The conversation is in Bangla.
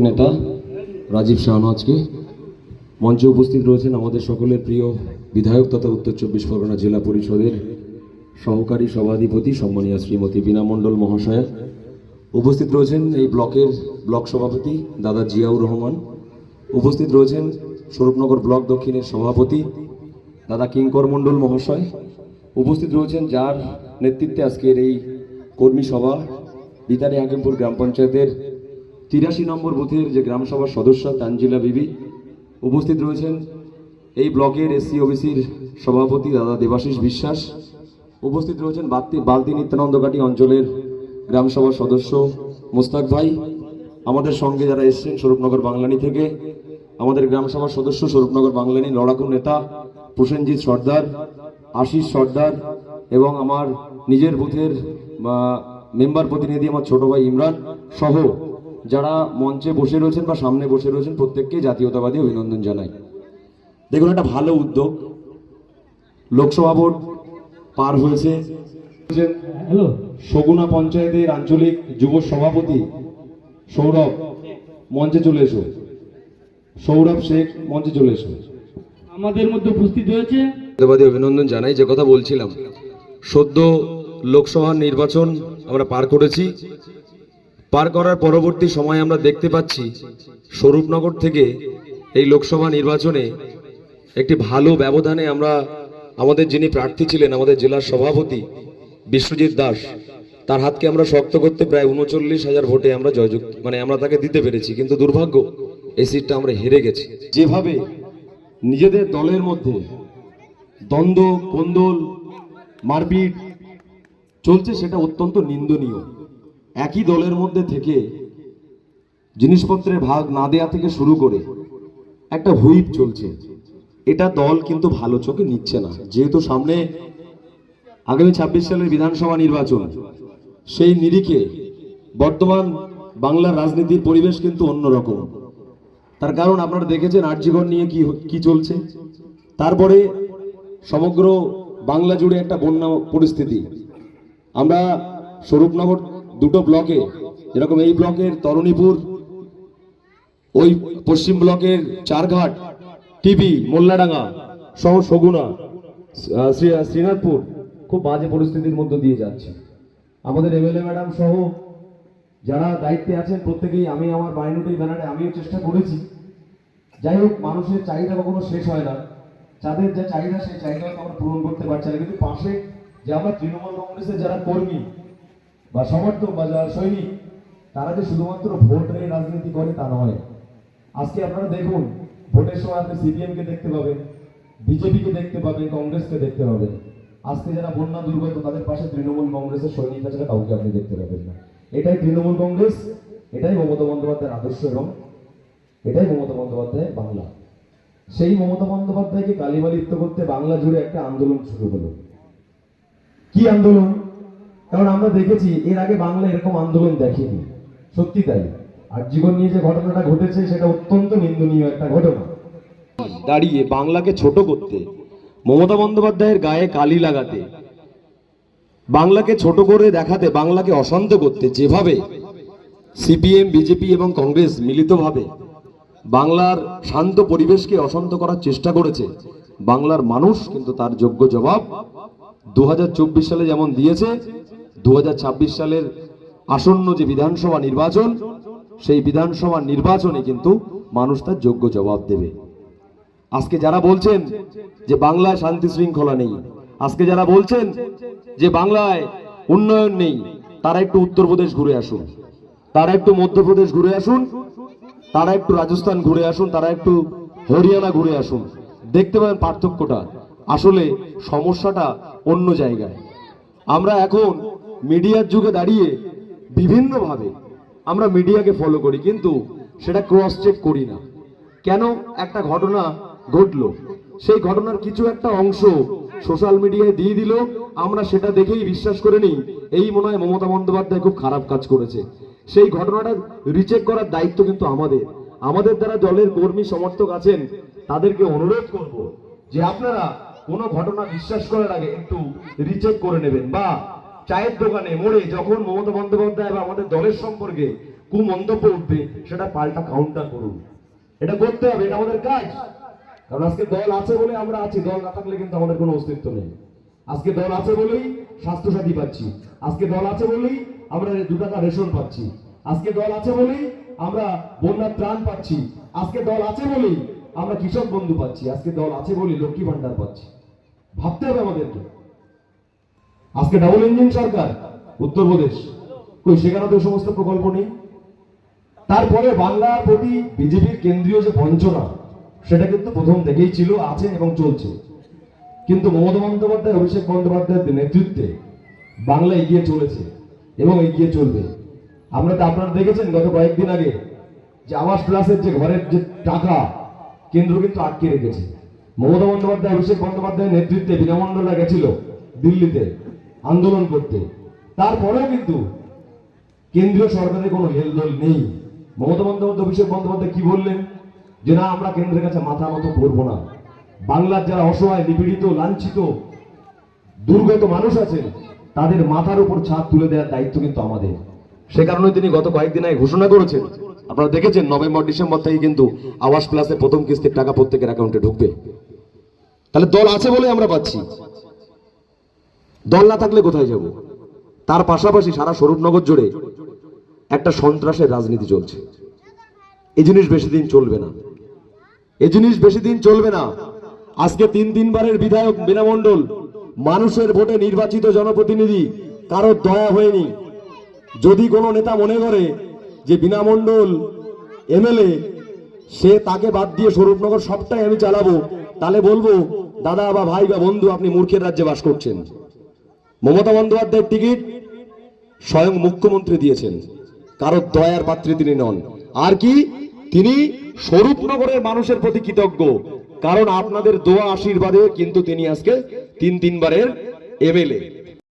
নেতা রাজীব শাহনওয়াজকে। মঞ্চে উপস্থিত রয়েছেন আমাদের সকলের প্রিয় বিধায়ক তথা উত্তর চব্বিশ পরগনা জেলা পরিষদের সহকারী সভাধিপতি সম্মানীয় শ্রীমতী বীণা মণ্ডল মহাশয়া। উপস্থিত রয়েছেন এই ব্লকের ব্লক সভাপতি দাদা জিয়াউর রহমান। উপস্থিত রয়েছেন স্বরূপনগর ব্লক দক্ষিণের সভাপতি দাদা কিঙ্কর মণ্ডল মহাশয়। উপস্থিত রয়েছেন যার নেতৃত্বে আজকের এই কর্মী সভা বিতারি হাকিমপুর গ্রাম পঞ্চায়েতের 83 নম্বর বুথের যে গ্রাম সভার সদস্য তানজিলা বিবি। উপস্থিত রয়েছেন এই ব্লকের এসসি ওবিসির সভাপতি দাদা দেবাশিস বিশ্বাস। উপস্থিত রয়েছেন বালতি নিত্যানন্দঘাটি অঞ্চলের গ্রাম সভার সদস্য মোস্তাক ভাই। আমাদের সঙ্গে যারা এসছেন স্বরূপনগর বাংলানি থেকে আমাদের গ্রাম সভার সদস্য স্বরূপনগর বাংলানি লড়াকু নেতা প্রসেনজিৎ সর্দার, আশিস সর্দার এবং আমার নিজের বুথের মেম্বার প্রতিনিধি আমার ছোট ভাই ইমরান সহ যারা মঞ্চে বসে রয়েছেন বা সামনে বসে রয়েছেন প্রত্যেককে জাতীয়তাবাদী অভিনন্দন জানাই। দেখুন, একটা ভালো উদ্যোগ। লোকসভা ভোট পার হয়েছে। সগুনা পঞ্চায়েতের আঞ্চলিক যুব সভাপতি সৌরভ মঞ্চে চলে এসো। সৌরভ শেখ মঞ্চে চলে এসো। আমাদের মধ্যে উপস্থিত হয়েছে অভিনন্দন জানাই। যে কথা বলছিলাম, সদ্য লোকসভা নির্বাচন আমরা পার করেছি। পার করার পরবর্তী সময় আমরা দেখতে পাচ্ছি স্বরূপনগর থেকে এই লোকসভা নির্বাচনে একটি ভালো ব্যবধানে আমরা আমাদের যিনি প্রার্থী ছিলেন আমাদের জেলার সভাপতি বিশ্বজিৎ দাস, তার হাতকে আমরা শক্ত করতে প্রায় 39,000 ভোটে আমরা জয়যুক্ত আমরা তাকে দিতে পেরেছি। কিন্তু দুর্ভাগ্য এই সিটটা আমরা হেরে গেছি। যেভাবে নিজেদের দলের মধ্যে দ্বন্দ্ব, কোন্দল, মারপিট চলছে সেটা অত্যন্ত নিন্দনীয়। একই দলের মধ্যে থেকে জিনিসপত্রের ভাগ না দেয়া থেকে শুরু করে একটা হুইপ চলছে। এটা দল কিন্তু ভালো চোখে নিচ্ছে না। যেহেতু সামনে আগামী 26 সালের বিধানসভা নির্বাচন, সেই নিরিখে বর্তমান বাংলার রাজনীতির পরিবেশ কিন্তু অন্যরকম। তার কারণ আপনারা দেখেছেন আরজিগর নিয়ে কি চলছে। তারপরে সমগ্র বাংলা জুড়ে একটা বন্যা পরিস্থিতি। আমরা স্বরূপনগর দুটো ব্লকে, যেরকম এই ব্লকের তরুণীপুর, ওই পশ্চিম ব্লকের চারঘাট, টিবি, মোল্লাডাঙ্গা সহ সগুনা, শ্রীনাথপুর খুব বাজে পরিস্থিতির মধ্যে দিয়ে যাচ্ছে। আমাদের এমএলএ ম্যাডাম সহ যারা দায়িত্বে আছেন প্রত্যেকেই, আমি আমার মাইনরিটি ব্যানারে আমিও চেষ্টা করেছি। যাই হোক, মানুষের চাহিদা কখনো শেষ হয় না। যাদের যা চাহিদা সেই চাহিদা আমরা পূরণ করতে পারছি না। কিন্তু পাশে যে আমরা তৃণমূল কংগ্রেসের যারা কর্মী বা সমর্থক বা যারা সৈনিক, তারা যে শুধুমাত্র ভোটের রাজনীতি করে তা নয়। আজকে আপনারা দেখুন, ভোটের সময় আপনি সিপিএম কে দেখতে পাবেন, বিজেপি কে দেখতে পাবেন, কংগ্রেসকে দেখতে পাবেন। আজকে যারা বন্যা দুর্গত তাদের পাশে তৃণমূল কংগ্রেসের সৈনিক ছাড়া কাউকে আপনি দেখতে পাবেন না। এটাই তৃণমূল কংগ্রেস, এটাই মমতা বন্দ্যোপাধ্যায়ের আদর্শ এবং এটাই মমতা বন্দ্যোপাধ্যায়ের বাংলা। সেই মমতা বন্দ্যোপাধ্যায়কে কালিমালিপ্ত করতে বাংলা জুড়ে একটা আন্দোলন শুরু হলো। কি আন্দোলন? কারণ আমরা দেখেছি এর আগে বাংলা এরকম আন্দোলন দেখেনি। সত্যি তাই। আরজিগর নিয়ে যে ঘটনাটা ঘটেছে সেটা অত্যন্ত নিন্দনীয় একটা ঘটনা। দাঁড়িয়ে বাংলাকে ছোট করতে, মমতা বন্দ্যোপাধ্যায়ের গায়ে কালি লাগাতে, বাংলাকে ছোট করে দেখাতে, বাংলাকে অশান্ত করতে যেভাবে সিপিএম, বিজেপি এবং কংগ্রেস মিলিতভাবে বাংলার শান্ত পরিবেশকে অশান্ত করার চেষ্টা করেছে, বাংলার মানুষ কিন্তু তার যোগ্য জবাব 2024 সালে যেমন দিয়েছে। 2026 সালের আসন্ন যে বিধানসভা নির্বাচন, সেই বিধানসভা নির্বাচনে কিন্তু মানুষ তার যোগ্য জবাব দেবে। আজকে যারা বলছেন যে বাংলায় শান্তি শৃঙ্খলা নেই, আজকে যারা বলছেন যে বাংলায় উন্নয়ন নেই, তারা একটু উত্তরপ্রদেশ ঘুরে আসুন, তারা একটু মধ্যপ্রদেশ ঘুরে আসুন, তারা একটু রাজস্থান ঘুরে আসুন, তারা একটু হরিয়ানা ঘুরে আসুন। দেখতে পাবেন পার্থক্যটা। আসলে সমস্যাটা অন্য জায়গায়। আমরা এখন মিডিয়ার যুগে দাঁড়িয়ে বিভিন্নভাবে আমরা মিডিয়াকে ফলো করি, কিন্তু সেটা ক্রস চেক করি না। কেন? একটা ঘটনা ঘটলো, সেই ঘটনার কিছু একটা অংশ সোশ্যাল মিডিয়ায় দিয়ে দিল, আমরা সেটা দেখেই বিশ্বাস করে নিই এই মনে হয় মমতা বন্দ্যোপাধ্যায় খুব খারাপ কাজ করেছে। সেই ঘটনাটা রিচেক করার দায়িত্ব কিন্তু আমাদের যারা দলের কর্মী সমর্থক আছেন তাদেরকে অনুরোধ করব যে আপনারা কোনো ঘটনা বিশ্বাস করার আগে একটু রিচেক করে নেবেন। বা চায়ের দোকানে, মোড়ে যখন মমতা বন্দ্যোপাধ্যায় বা আমাদের দলের সম্পর্কে কুমন্তব্য উঠবে সেটা পাল্টা কাউন্টার করুন। এটা করতে হবে, এটা আমাদের কাজ। কারণ আজকে দল আছে বলে আমরা আছি, দল না থাকলে কিন্তু আমাদের কোনো অস্তিত্ব নেই। আজকে দল আছে বলেই স্বাস্থ্যসাথী পাচ্ছি, আজকে দল আছে বলেই আমরা 2 টাকা রেশন পাচ্ছি, আজকে দল আছে বলেই আমরা বন্যার ত্রাণ পাচ্ছি, আজকে দল আছে বলেই আমরা কৃষক বন্ধু পাচ্ছি, আজকে দল আছে বলেই লক্ষ্মী ভান্ডার পাচ্ছি। ভাবতে হবে আমাদেরকে। আজকে ডাবল ইঞ্জিন সরকার উত্তরপ্রদেশ, কই সেখানে তো সমস্ত প্রকল্প নেই। তারপরে বাংলার প্রতি বিজেপির কেন্দ্রীয় যে বঞ্চনা সেটা কিন্তু প্রথম থেকেই ছিল, আছে এবং চলছে। কিন্তু মমতা বন্দ্যোপাধ্যায়, অভিষেক বন্দ্যোপাধ্যায়ের নেতৃত্বে বাংলা এগিয়ে চলেছে এবং এগিয়ে চলবে। আপনারা দেখেছেন গত কয়েকদিন আগে যে আবাস প্লাসের যে ঘরের যে টাকা কেন্দ্র কিন্তু আটকে রেখেছে। মমতা বন্দ্যোপাধ্যায়, অভিষেক বন্দ্যোপাধ্যায়ের নেতৃত্বে বিনামণ্ডলরা গেছিল দিল্লিতে আন্দোলন করতে, তারপরেও কিন্তু কেন্দ্রীয় সরকারের কোনো হেলদোল নেই। মমতা বন্দ্যোপাধ্যায়, অভিষেক বন্দ্যোপাধ্যায় কি বললেন যে না, আমরা কেন্দ্রের কাছে মাথা নত করবো না। বাংলার যারা অসহায়, নিপীড়িত, লাঞ্ছিত, দুর্গত মানুষ আছেন তাদের মাথার উপর ছাদ তুলে দেওয়ার দায়িত্ব কিন্তু আমাদের। সে কারণে তিনি গত কয়েকদিন আগে ঘোষণা করেছেন, আপনারা দেখেছেন নভেম্বর ডিসেম্বর থেকে কিন্তু আবাস প্লাসের প্রথম কিস্তির টাকা প্রত্যেকের অ্যাকাউন্টে ঢুকবে। তাহলে দল আছে বলে আমরা পাচ্ছি, দল না থাকলে কোথায় যাব? তার পাশাপাশি সারা স্বরূপনগর জুড়ে একটা সন্ত্রাসের রাজনীতি চলছে। এই জিনিস বেশি দিন চলবে না, এই জিনিস বেশি দিন চলবে না। আজকে 3 বারের বিধায়ক বীণা মণ্ডল মানুষের ভোটে নির্বাচিত জনপ্রতিনিধি, কারোর দয়া হয়নি। যদি কোনো নেতা মনে করে যে বীণা মণ্ডল এমএলএ, সে তাকে বাদ দিয়ে স্বরূপনগর সবটাই আমি চালাবো, তাহলে বলবো দাদা বা ভাই বা বন্ধু, আপনি মূর্খের রাজ্যে বাস করছেন। মমতা বন্দ্যোপাধ্যায়ের টিকিট স্বয়ং মুখ্যমন্ত্রী দিয়েছেন, কারোর দয়ার পাত্রী তিনি নন। আর কি, তিনি স্বরূপনগরের মানুষের প্রতি কৃতজ্ঞ, কারণ আপনাদের দোয়া আশীর্বাদে কিন্তু তিনি আজকে 3 বারের এমএলএ।